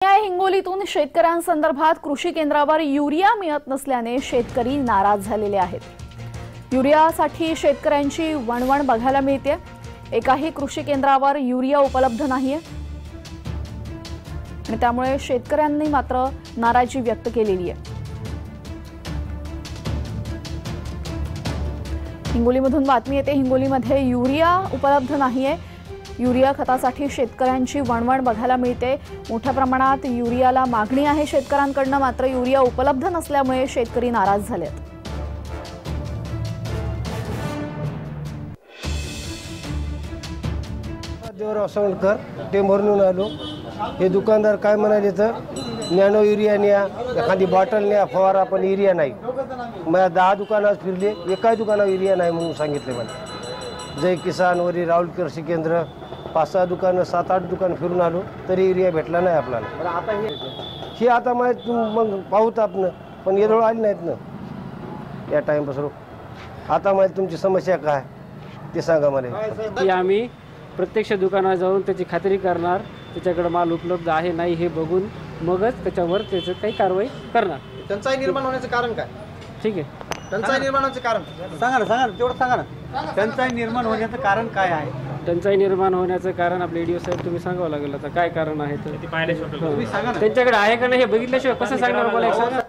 हिंगोलीतून शेतकऱ्यांसंदर्भात कृषी केंद्रावर युरिया मिळत नसल्याने शेतकरी नाराज झालेले आहेत। युरियासाठी शेतकऱ्यांची वणवण बघायला मिळते। एकाही कृषी केंद्रावर युरिया उपलब्ध नाहीये आणि त्यामुळे शेतकऱ्यांनी मात्र नाराजी व्यक्त केलेली आहे। हिंगोलीमधून बातमी येते, हिंगोलीमध्ये युरिया उपलब्ध नाहीये। युरिया खतासाठी शेतकऱ्यांची वणवण बघायला मिळते। मोठ्या प्रमाणात युरियाला मागणी आहे शेतकऱ्यांकडून, मात्र युरिया उपलब्ध नसल्यामुळे शेतकरी नाराज झालेत। देवराव सावंतकर टेंभूरहून आलो। हे दुकानदार काय म्हणाले तर नॅनो युरिया न्या, एखादी बॉटल न्या, फवारा, पण युरिया नाही। मला 10 दुकानात फिरले, एकाही दुकानात युरिया नाही म्हणून सांगितले मला। जय किसान वरी राहुल कृषी केंद्र 5-6 दुकानं 7-8 दुकान फिरून आलो, तरी युरिया भेटला नाही आपल्याला। आता मग पाहूत आपण, पण येदोळ आली नाहीत ना या टाईमपासून। आता माहिती तुमची समस्या काय ते सांगा मला। की आम्ही प्रत्यक्ष दुकानात जाऊन त्याची खात्री करणार, त्याच्याकडे माल उपलब्ध आहे नाही हे बघून मगच त्याच्यावर त्याचं काही कारवाई करणार। टंचाई निर्माण होण्याचं कारण काय? ठीक आहे, टंचाई निर्माण होण्याचं कारण सांगा ना, तेवढं सांगा ना। टंचाई निर्माण होण्याचं कारण काय आहे? टंचाई निर्माण होण्याचं कारण आपले ईडीओ साहेब तुम्ही सांगावं लागेल आता काय कारण आहे तर तुम्ही सांगा ना। त्यांच्याकडे आहे का नाही हे बघितल्याशिवाय कसं सांगणार मला एक सांगा।